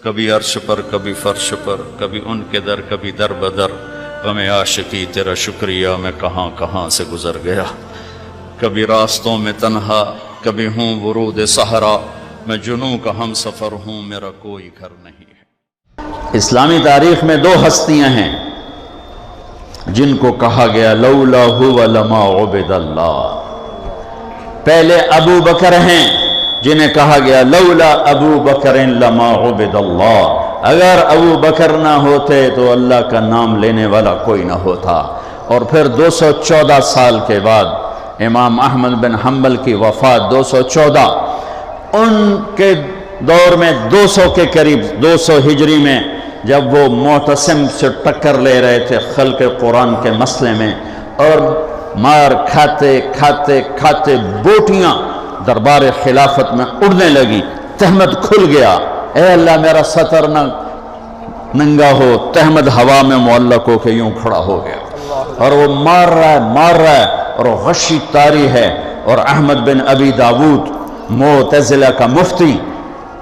کبھی عرش پر کبھی فرش پر، کبھی ان کے در کبھی در بدر، غم عاشقی تیرا شکریہ میں کہاں کہاں سے گزر گیا، کبھی راستوں میں تنہا کبھی ہوں ورود صحرا، میں جنوں کا ہم سفر ہوں میرا کوئی گھر نہیں ہے۔ اسلامی تاریخ میں دو ہستیاں ہیں جن کو کہا گیا لولا ہوا لما عبد اللہ۔ پہلے ابوبکر ہیں جنہیں کہا گیا لولا ابوبکر لما عبد اللہ، اگر ابوبکر نہ ہوتے تو اللہ کا نام لینے والا کوئی نہ ہوتا۔ اور پھر 214 سال کے بعد امام احمد بن حنبل کی وفات 214، ان کے دور میں 200 کے قریب 200 ہجری میں جب وہ معتصم سے ٹکر لے رہے تھے خلق قرآن کے مسئلے میں، اور مار کھاتے کھاتے کھاتے بوٹیاں دربار خلافت میں اڑنے لگی، تہمت کھل گیا، اے اللہ میرا سطر نہ ننگا ہو، تہمت ہوا میں معلق ہو کے یوں کھڑا ہو گیا، اور وہ مار رہا ہے اور غشی طاری ہے، اور احمد بن ابی داود معتزلہ کا مفتی،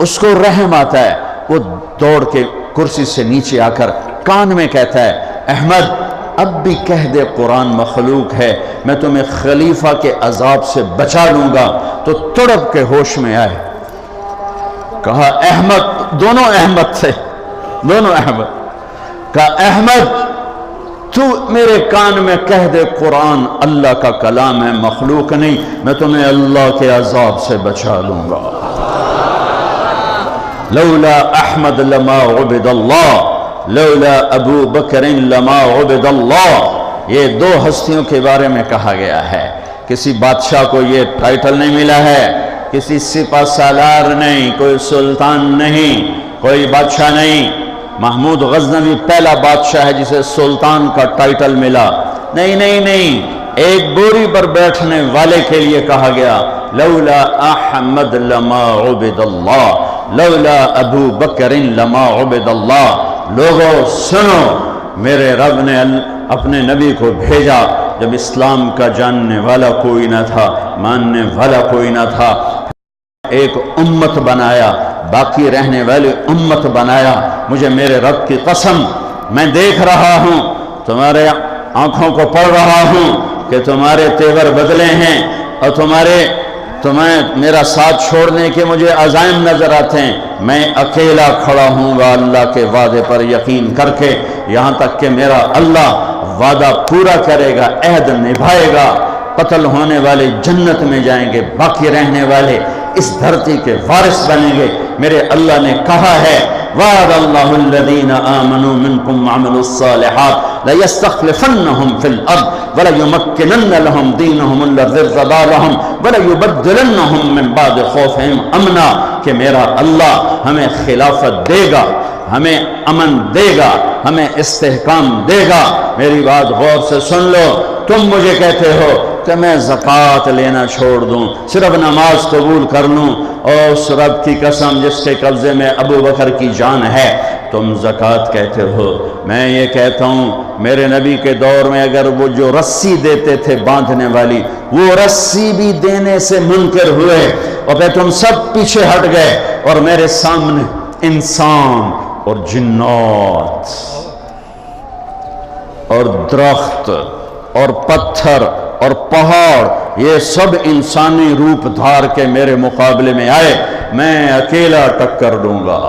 اس کو رحم آتا ہے، وہ دوڑ کے کرسی سے نیچے آ کر کان میں کہتا ہے احمد اب بھی کہہ دے قرآن مخلوق ہے، میں تمہیں خلیفہ کے عذاب سے بچا لوں گا۔ تو تڑپ کے ہوش میں آئے، کہا احمد، دونوں احمد تھے، دونوں احمد، کہا احمد تو میرے کان میں کہہ دے قرآن اللہ کا کلام ہے مخلوق نہیں، میں تمہیں اللہ کے عذاب سے بچا لوں گا۔ لولا احمد لما عبد اللہ، لولا ابو بکر لما عبد اللہ۔ یہ دو ہستیوں کے بارے میں کہا گیا ہے، کسی بادشاہ کو یہ ٹائٹل نہیں ملا ہے، کسی سپہ سالار نہیں، کوئی سلطان نہیں، کوئی بادشاہ نہیں۔ محمود غزنوی پہلا بادشاہ ہے جسے سلطان کا ٹائٹل ملا، نہیں، ایک بوری پر بیٹھنے والے کے لیے کہا گیا لولا احمد لما عبد اللہ، لولا ابو بکر لما عبد اللہ۔ لوگوں سنو، میرے رب نے اپنے نبی کو بھیجا جب اسلام کا جاننے والا کوئی نہ تھا، ماننے والا کوئی نہ تھا، ایک امت بنایا، باقی رہنے والی امت بنایا۔ مجھے میرے رب کی قسم، میں دیکھ رہا ہوں، تمہارے آنکھوں کو پڑھ رہا ہوں کہ تمہارے تیور بدلے ہیں، اور تمہیں میرا ساتھ چھوڑنے کے مجھے عزائم نظر آتے ہیں۔ میں اکیلا کھڑا ہوں گا اللہ کے وعدے پر یقین کر کے، یہاں تک کہ میرا اللہ وعدہ پورا کرے گا، عہد نبھائے گا۔ قتل ہونے والے جنت میں جائیں گے، باقی رہنے والے اس دھرتی کے وارث بنیں گے۔ میرے اللہ نے کہا ہے وعد اللہ الذین آمنوا منکم وعملوا الصالحات لَيَسْتَخْلِفَنَّهُمْ فِي الْأَرْضِ وَلَيُمَكِّنَنَّ لَهُمْ دِينَهُمُ الَّذِي ارْتَضَىٰ لَهُمْ وَلَيُبَدِّلَنَّهُمْ مِن بَعْدِ خَوْفِهِمْ أَمْنًا، کہ میرا اللہ ہمیں خلافت دے گا، ہمیں امن دے گا، ہمیں استحکام دے گا۔ میری بات غور سے سن لو، تم مجھے کہتے ہو کہ میں زکوٰۃ لینا چھوڑ دوں، صرف نماز قبول کر لوں، اور اس رب کی قسم جس کے قبضے میں ابوبکر کی جان ہے، تم زکوٰۃ کہتے ہو۔ میں یہ کہتا ہوں میرے نبی کے دور میں اگر وہ جو رسی دیتے تھے باندھنے والی، وہ رسی بھی دینے سے منکر ہوئے، اور پھر تم سب پیچھے ہٹ گئے، اور میرے سامنے انسان اور جنات اور درخت اور پتھر اور پہاڑ، یہ سب انسانی روپ دھار کے میرے مقابلے میں آئے، میں اکیلا ٹکر دوں گا۔